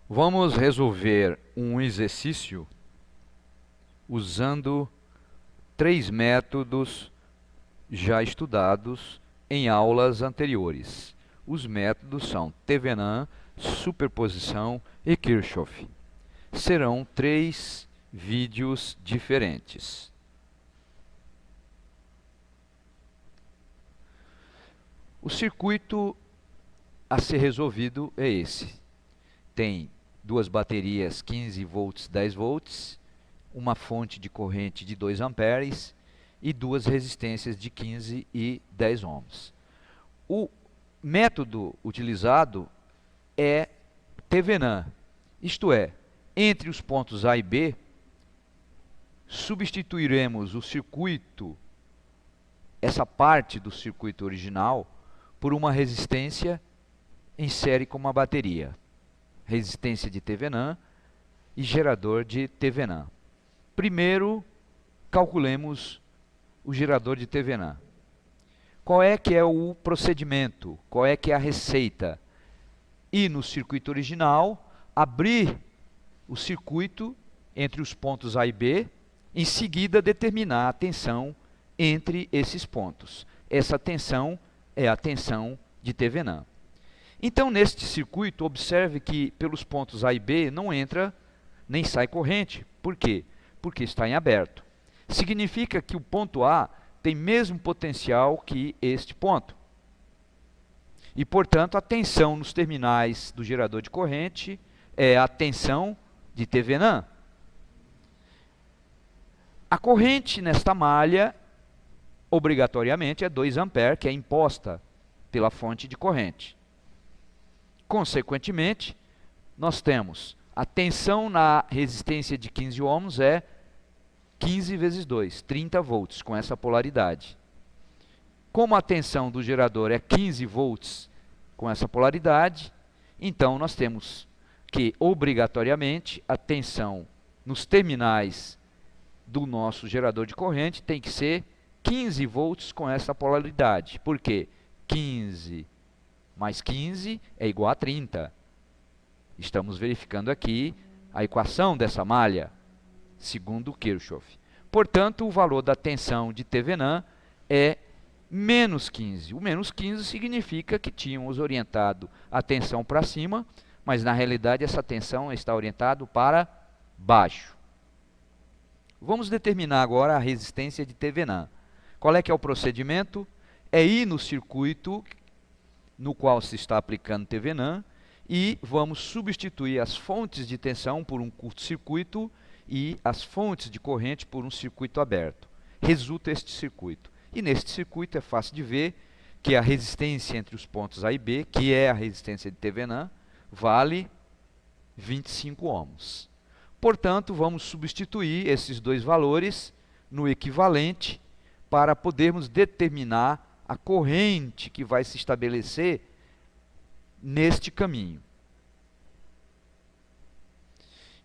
Vamos resolver um exercício usando 3 métodos já estudados em aulas anteriores. Os métodos são Thevenin, superposição e Kirchhoff. Serão 3 vídeos diferentes. O circuito a ser resolvido é esse. Tem 2 baterias 15 volts, 10 volts, uma fonte de corrente de 2 amperes e 2 resistências de 15 e 10 ohms. O método utilizado é Thevenin, isto é, entre os pontos A e B, substituiremos o circuito, essa parte do circuito original, por uma resistência em série com uma bateria. Resistência de Thevenin e gerador de Thevenin. Primeiro, calculemos o gerador de Thevenin. Qual é que é o procedimento? Qual é que é a receita? Ir no circuito original, abrir o circuito entre os pontos A e B, em seguida determinar a tensão entre esses pontos. Essa tensão é a tensão de Thevenin. Então, neste circuito, observe que pelos pontos A e B não entra nem sai corrente. Por quê? Porque está em aberto. Significa que o ponto A tem mesmo potencial que este ponto. E, portanto, a tensão nos terminais do gerador de corrente é a tensão de Thevenin. A corrente nesta malha, obrigatoriamente, é 2 A, que é imposta pela fonte de corrente. Consequentemente, nós temos a tensão na resistência de 15 ohms é 15 vezes 2, 30 volts, com essa polaridade. Como a tensão do gerador é 15 volts com essa polaridade, então nós temos que, obrigatoriamente, a tensão nos terminais do nosso gerador de corrente tem que ser 15 volts com essa polaridade. Por quê? 15 mais 15 é igual a 30. Estamos verificando aqui a equação dessa malha, segundo Kirchhoff. Portanto, o valor da tensão de Thevenin é menos 15. O menos 15 significa que tínhamos orientado a tensão para cima, mas na realidade essa tensão está orientada para baixo. Vamos determinar agora a resistência de Thevenin. Qual é que é o procedimento? É ir no circuito no qual se está aplicando Thevenin e vamos substituir as fontes de tensão por um curto-circuito e as fontes de corrente por um circuito aberto. Resulta este circuito. E neste circuito é fácil de ver que a resistência entre os pontos A e B, que é a resistência de Thevenin, vale 25 ohms. Portanto, vamos substituir esses dois valores no equivalente para podermos determinar a corrente que vai se estabelecer neste caminho.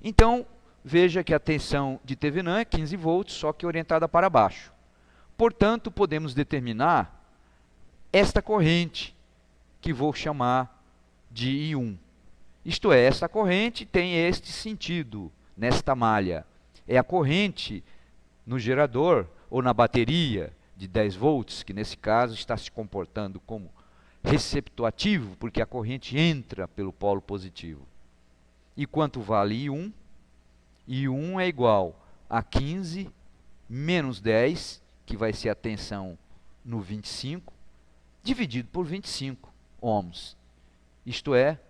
Então, veja que a tensão de Thevenin é 15 volts, só que orientada para baixo. Portanto, podemos determinar esta corrente, que vou chamar de I1. Isto é, essa corrente tem este sentido nesta malha. É a corrente no gerador ou na bateria de 10 volts, que nesse caso está se comportando como receptoativo, porque a corrente entra pelo polo positivo. E quanto vale I1? I1 é igual a 15 menos 10, que vai ser a tensão no 25, dividido por 25 ohms. Isto é,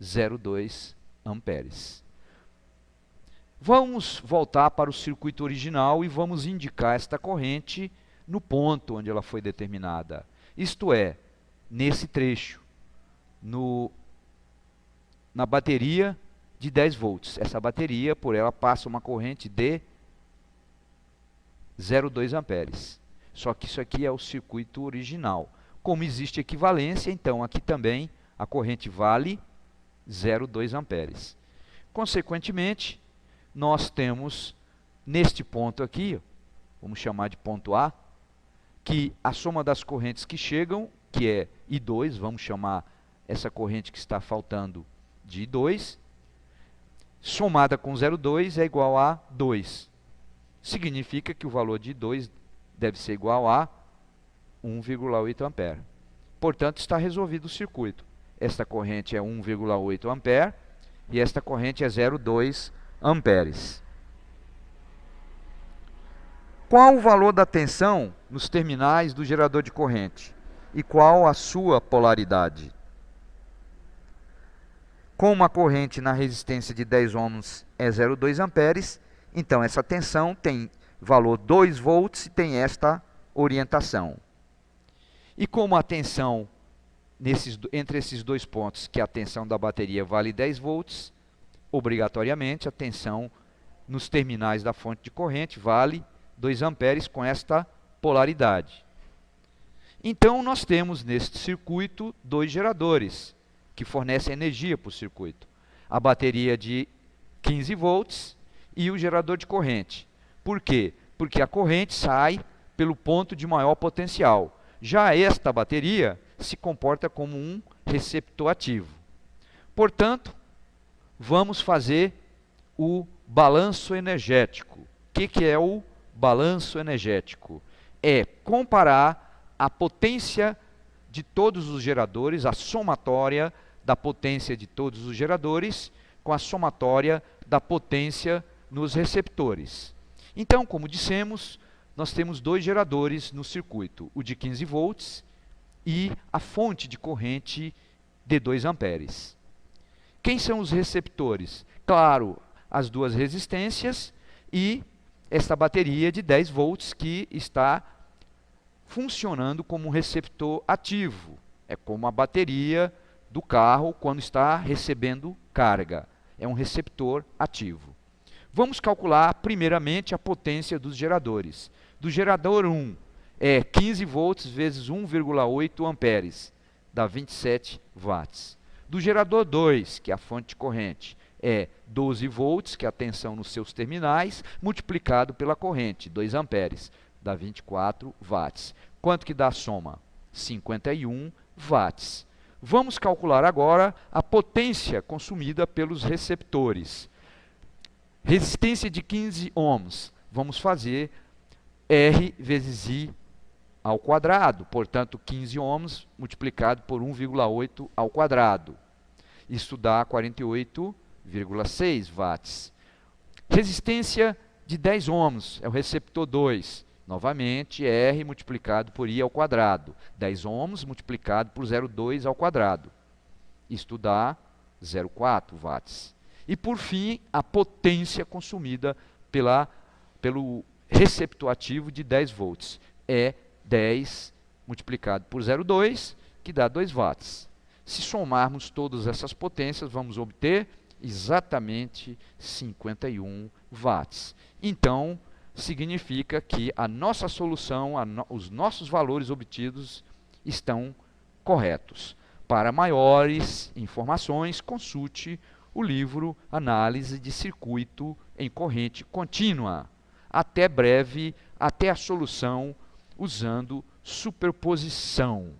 0,2 amperes. Vamos voltar para o circuito original e vamos indicar esta corrente no ponto onde ela foi determinada. Isto é, nesse trecho, na bateria de 10 volts. Essa bateria, por ela, passa uma corrente de 0,2 amperes. Só que isso aqui é o circuito original. Como existe equivalência, então aqui também a corrente vale 0,2 amperes. Consequentemente, nós temos neste ponto aqui, vamos chamar de ponto A, que a soma das correntes que chegam, que é I2, vamos chamar essa corrente que está faltando de I2, somada com 0,2 é igual a 2. Significa que o valor de 2 deve ser igual a 1,8 ampere. Portanto, está resolvido o circuito. Esta corrente é 1,8 ampere e esta corrente é 0,2 amperes. Qual o valor da tensão nos terminais do gerador de corrente? E qual a sua polaridade? Como a corrente na resistência de 10 ohms é 0,2 amperes, então essa tensão tem valor 2 volts e tem esta orientação. E como a tensão entre esses dois pontos, que a tensão da bateria vale 10 volts, obrigatoriamente a tensão nos terminais da fonte de corrente vale 2 amperes com esta polaridade. Então nós temos neste circuito dois geradores que fornecem energia para o circuito. A bateria de 15 volts e o gerador de corrente. Por quê? Porque a corrente sai pelo ponto de maior potencial. Já esta bateria se comporta como um receptor ativo. Portanto, vamos fazer o balanço energético. O que é o balanço energético? É comparar a potência de todos os geradores, a somatória da potência de todos os geradores, com a somatória da potência nos receptores. Então, como dissemos, nós temos dois geradores no circuito, o de 15 volts e a fonte de corrente de 2 amperes. Quem são os receptores? Claro, as duas resistências e esta bateria de 10 volts que está funcionando como um receptor ativo. É como a bateria do carro quando está recebendo carga. É um receptor ativo. Vamos calcular primeiramente a potência dos geradores. Do gerador 1 é 15 volts vezes 1,8 amperes, dá 27 watts. Do gerador 2, que é a fonte de corrente, é 12 volts, que é a tensão nos seus terminais, multiplicado pela corrente, 2 amperes, dá 24 watts. Quanto que dá a soma? 51 watts. Vamos calcular agora a potência consumida pelos receptores. Resistência de 15 ohms. Vamos fazer R vezes I ao quadrado. Portanto, 15 ohms multiplicado por 1,8 ao quadrado. Isso dá 48,6 watts. Resistência de 10 ohms. É o receptor 2. Novamente, R multiplicado por I ao quadrado. 10 ohms multiplicado por 0,2 ao quadrado. Isto dá 0,4 watts. E, por fim, a potência consumida pelo receptor ativo de 10 volts. É 10 multiplicado por 0,2, que dá 2 watts. Se somarmos todas essas potências, vamos obter exatamente 51 watts. Então, significa que a nossa solução, os nossos valores obtidos estão corretos. Para maiores informações, consulte o livro Análise de Circuito em Corrente Contínua. Até breve, até a solução usando superposição.